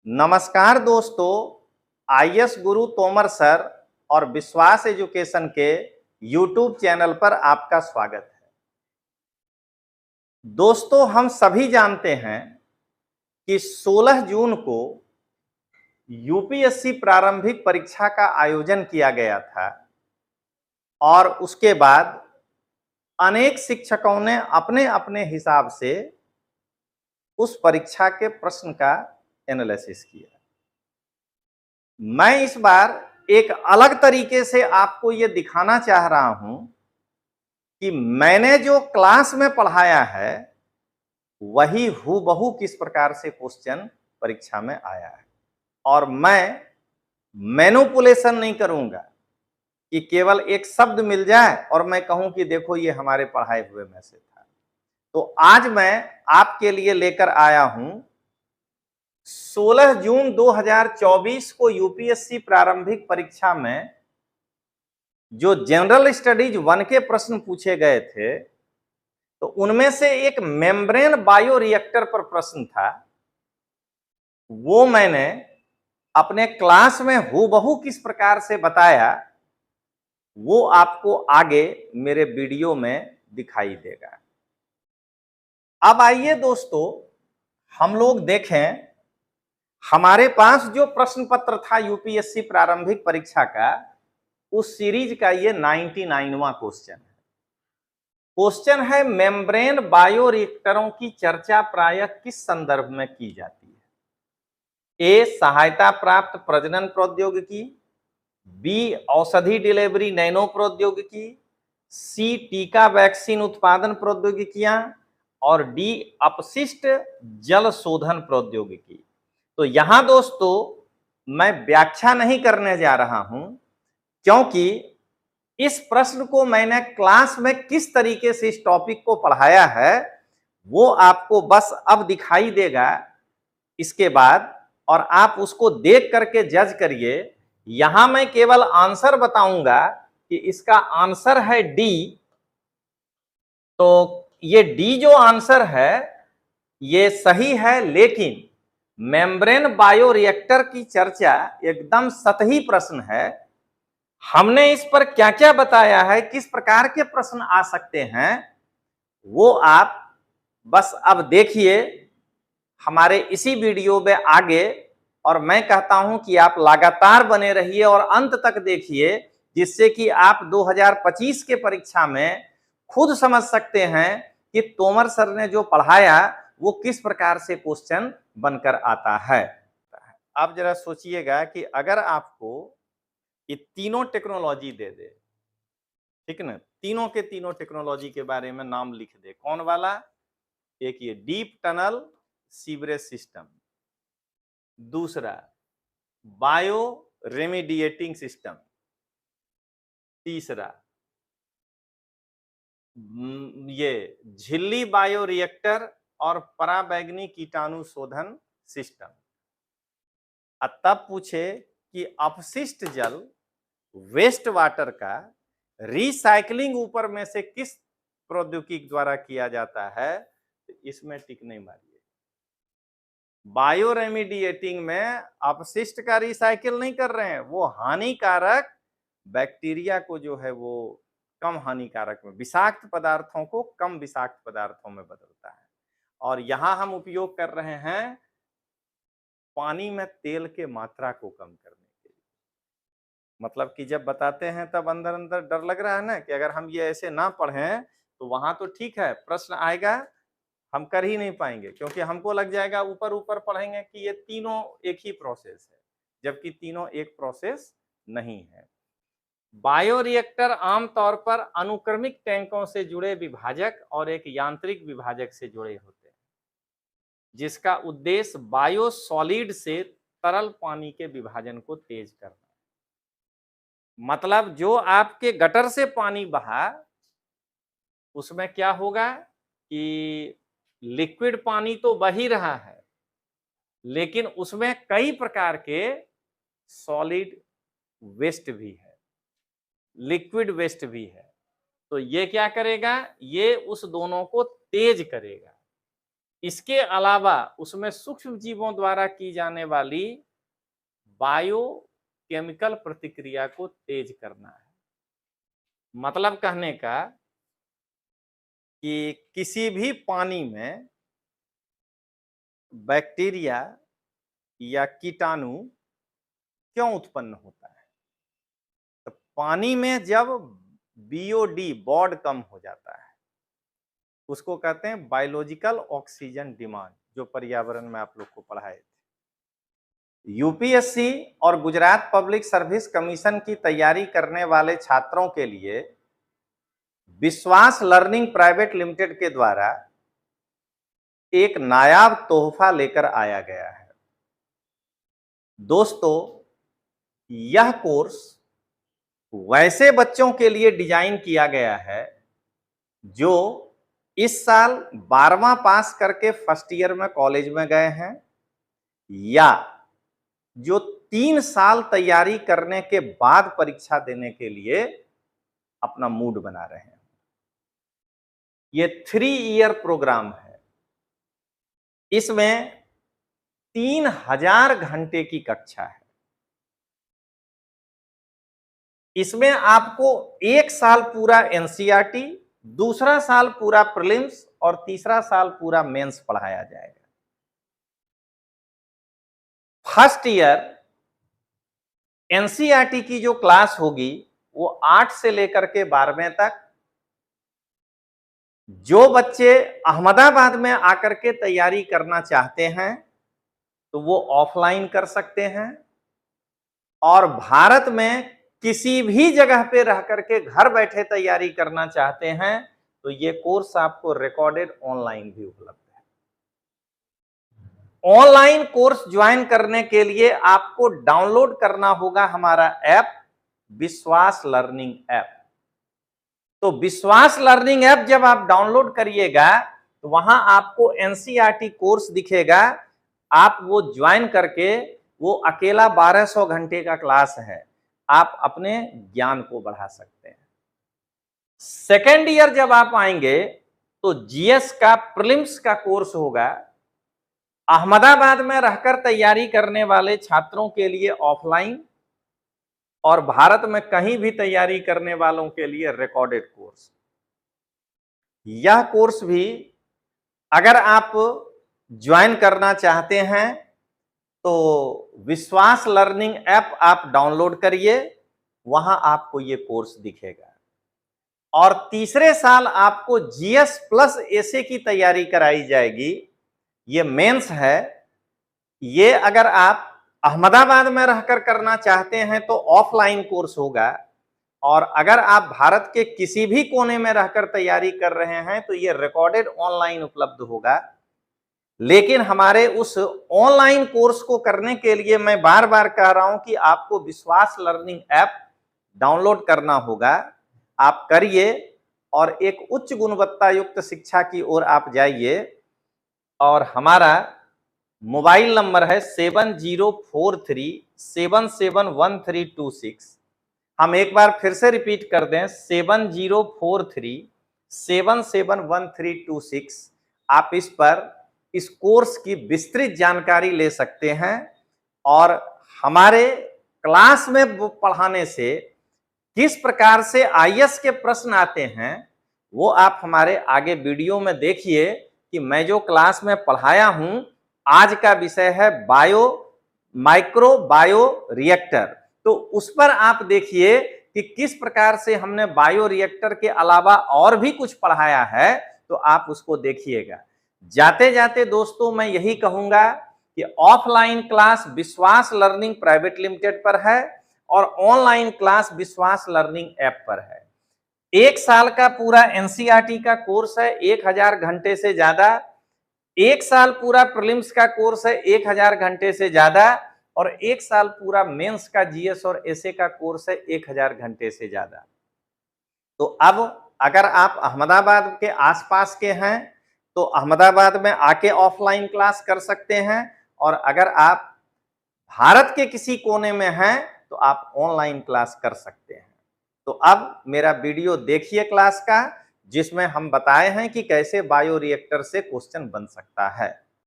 नमस्कार दोस्तों, आईएएस गुरु तोमर सर और विश्वास एजुकेशन के यूट्यूब चैनल पर आपका स्वागत है। दोस्तों, हम सभी जानते हैं कि 16 जून को यूपीएससी प्रारंभिक परीक्षा का आयोजन किया गया था और उसके बाद अनेक शिक्षकों ने अपने अपने हिसाब से उस परीक्षा के प्रश्न का एनालिसिस किया। मैं इस बार एक अलग तरीके से आपको ये दिखाना चाह रहा हूं कि मैंने जो क्लास में पढ़ाया है वही हूबहू किस प्रकार से क्वेश्चन परीक्षा में आया है। और मैं मैनिपुलेशन नहीं करूंगा कि केवल एक शब्द मिल जाए और मैं कहूं कि देखो ये हमारे पढ़ाए हुए में से था। तो आज मैं आपके लिए लेकर आया हूं 16 जून 2024 को यूपीएससी प्रारंभिक परीक्षा में जो जनरल स्टडीज 1 के प्रश्न पूछे गए थे, तो उनमें से एक मेम्ब्रेन बायोरिएक्टर पर प्रश्न था। वो मैंने अपने क्लास में हूबहू किस प्रकार से बताया, वो आपको आगे मेरे वीडियो में दिखाई देगा। अब आइए दोस्तों, हम लोग देखें, हमारे पास जो प्रश्न पत्र था यूपीएससी प्रारंभिक परीक्षा का, उस सीरीज का ये 99वां क्वेश्चन है। क्वेश्चन है, मेम्ब्रेन बायोरिएक्टरों की चर्चा प्रायः किस संदर्भ में की जाती है? ए, सहायता प्राप्त प्रजनन प्रौद्योगिकी, बी, औषधि डिलीवरी नैनो प्रौद्योगिकी, सी, टीका वैक्सीन उत्पादन प्रौद्योगिकियां, और डी, अपशिष्ट जल शोधन प्रौद्योगिकी। तो यहां दोस्तों मैं व्याख्या नहीं करने जा रहा हूं, क्योंकि इस प्रश्न को मैंने क्लास में किस तरीके से इस टॉपिक को पढ़ाया है वो आपको बस अब दिखाई देगा इसके बाद, और आप उसको देख करके जज करिए। यहां मैं केवल आंसर बताऊंगा कि इसका आंसर है डी। तो ये डी जो आंसर है ये सही है, लेकिन मेम्ब्रेन बायोरिएक्टर की चर्चा एकदम सतही प्रश्न है। हमने इस पर क्या क्या बताया है, किस प्रकार के प्रश्न आ सकते हैं, वो आप बस अब देखिए हमारे इसी वीडियो में आगे। और मैं कहता हूं कि आप लगातार बने रहिए और अंत तक देखिए, जिससे कि आप 2025 के परीक्षा में खुद समझ सकते हैं कि तोमर सर ने जो पढ़ाया वो किस प्रकार से क्वेश्चन बनकर आता है। आप जरा सोचिएगा कि अगर आपको ये तीनों टेक्नोलॉजी दे दे, ठीक ना, तीनों के तीनों टेक्नोलॉजी के बारे में नाम लिख दे, कौन वाला? एक ये डीप टनल सीवरेज सिस्टम, दूसरा बायो रेमिडिएटिंग सिस्टम, तीसरा ये झिल्ली बायोरिएक्टर और पराबैंगनी कीटाणु शोधन सिस्टम। तब पूछे कि अपशिष्ट जल वेस्ट वाटर का रिसाइकलिंग ऊपर में से किस प्रौद्योगिकी द्वारा किया जाता है, तो इसमें टिक नहीं मारिए। बायो रेमिडिएटिंग में अपशिष्ट का रिसाइकिल नहीं कर रहे हैं, वो हानिकारक बैक्टीरिया को जो है वो कम हानिकारक में, विषाक्त पदार्थों को कम विषाक्त पदार्थों में बदलता है। और यहां हम उपयोग कर रहे हैं पानी में तेल के मात्रा को कम करने के लिए। मतलब कि जब बताते हैं तब अंदर अंदर डर लग रहा है ना कि अगर हम ये ऐसे ना पढ़ें तो वहां तो ठीक है, प्रश्न आएगा हम कर ही नहीं पाएंगे, क्योंकि हमको लग जाएगा ऊपर ऊपर पढ़ेंगे कि ये तीनों एक ही प्रोसेस है, जबकि तीनों एक प्रोसेस नहीं है। बायोरिएक्टर आमतौर पर अनुक्रमिक टैंकों से जुड़े विभाजक और एक यांत्रिक विभाजक से जुड़े होते हैं, जिसका उद्देश्य बायो सॉलिड से तरल पानी के विभाजन को तेज करना है। मतलब जो आपके गटर से पानी बहा उसमें क्या होगा कि लिक्विड पानी तो बह ही रहा है, लेकिन उसमें कई प्रकार के सॉलिड वेस्ट भी है, लिक्विड वेस्ट भी है। तो ये क्या करेगा, ये उस दोनों को तेज करेगा। इसके अलावा उसमें सूक्ष्म जीवों द्वारा की जाने वाली बायो केमिकल प्रतिक्रिया को तेज करना है। मतलब कहने का कि किसी भी पानी में बैक्टीरिया या कीटाणु क्यों उत्पन्न होता है? तो पानी में जब बीओडी बॉड कम हो जाता है, उसको कहते हैं बायोलॉजिकल ऑक्सीजन डिमांड, जो पर्यावरण में आप लोग को पढ़ाए थे। यूपीएससी और गुजरात पब्लिक सर्विस कमीशन की तैयारी करने वाले छात्रों के लिए विश्वास लर्निंग प्राइवेट लिमिटेड के द्वारा एक नायाब तोहफा लेकर आया गया है। दोस्तों, यह कोर्स वैसे बच्चों के लिए डिजाइन किया गया है जो इस साल 12वां पास करके फर्स्ट ईयर में कॉलेज में गए हैं, या जो 3 साल तैयारी करने के बाद परीक्षा देने के लिए अपना मूड बना रहे हैं। ये 3 ईयर प्रोग्राम है। इसमें 3000 घंटे की कक्षा है। इसमें आपको 1 साल पूरा एनसीईआरटी, दूसरा साल पूरा प्रीलिम्स और तीसरा साल पूरा मेंस पढ़ाया जाएगा। फर्स्ट ईयर एनसीईआरटी की जो क्लास होगी वो 8 से लेकर के 12वें तक। जो बच्चे अहमदाबाद में आकर के तैयारी करना चाहते हैं तो वो ऑफलाइन कर सकते हैं, और भारत में किसी भी जगह पे रह करके घर बैठे तैयारी करना चाहते हैं तो ये कोर्स आपको रिकॉर्डेड ऑनलाइन भी उपलब्ध है। ऑनलाइन कोर्स ज्वाइन करने के लिए आपको डाउनलोड करना होगा हमारा ऐप विश्वास लर्निंग ऐप। तो विश्वास लर्निंग ऐप जब आप डाउनलोड करिएगा तो वहां आपको एनसीईआरटी कोर्स दिखेगा। आप वो ज्वाइन करके, वो अकेला 1200 घंटे का क्लास है, आप अपने ज्ञान को बढ़ा सकते हैं। सेकेंड ईयर जब आप आएंगे तो जीएस का प्रीलिम्स का कोर्स होगा। अहमदाबाद में रहकर तैयारी करने वाले छात्रों के लिए ऑफलाइन, और भारत में कहीं भी तैयारी करने वालों के लिए रिकॉर्डेड कोर्स। यह कोर्स भी अगर आप ज्वाइन करना चाहते हैं तो विश्वास लर्निंग ऐप आप डाउनलोड करिए, वहां आपको ये कोर्स दिखेगा। और तीसरे साल आपको जीएस प्लस एसए की तैयारी कराई जाएगी। ये मेंस है। ये अगर आप अहमदाबाद में रहकर करना चाहते हैं तो ऑफलाइन कोर्स होगा, और अगर आप भारत के किसी भी कोने में रहकर तैयारी कर रहे हैं तो ये रिकॉर्डेड ऑनलाइन उपलब्ध होगा। लेकिन हमारे उस ऑनलाइन कोर्स को करने के लिए मैं बार बार कह रहा हूं कि आपको विश्वास लर्निंग ऐप डाउनलोड करना होगा। आप करिए और एक उच्च गुणवत्ता युक्त शिक्षा की ओर आप जाइए। और हमारा मोबाइल नंबर है 7043771326। हम एक बार फिर से रिपीट कर दें, 7043771326। आप इस पर इस कोर्स की विस्तृत जानकारी ले सकते हैं, और हमारे क्लास में पढ़ाने से किस प्रकार से आईएएस के प्रश्न आते हैं वो आप हमारे आगे वीडियो में देखिए कि मैं जो क्लास में पढ़ाया हूं, आज का विषय है माइक्रो बायो रिएक्टर। तो उस पर आप देखिए कि किस प्रकार से हमने बायो रिएक्टर के अलावा और भी कुछ पढ़ाया है, तो आप उसको देखिएगा। जाते जाते दोस्तों मैं यही कहूंगा कि ऑफलाइन क्लास विश्वास लर्निंग प्राइवेट लिमिटेड पर है और ऑनलाइन क्लास विश्वास लर्निंग ऐप पर है। 1 साल का पूरा एनसीईआरटी का कोर्स है 1000 घंटे से ज्यादा। 1 साल पूरा प्रीलिम्स का कोर्स है 1000 घंटे से ज्यादा, और 1 साल पूरा मेंस का जीएस और एसए का कोर्स है 1000 घंटे से ज्यादा। तो अब अगर आप अहमदाबाद के आसपास के हैं तो अहमदाबाद में आके ऑफलाइन क्लास कर सकते हैं, और अगर आप भारत के किसी कोने में हैं तो आप ऑनलाइन क्लास कर सकते हैं। तो अब मेरा वीडियो देखिए क्लास का, जिसमें हम बताए हैं कि कैसे बायोरिएक्टर से क्वेश्चन बन सकता है।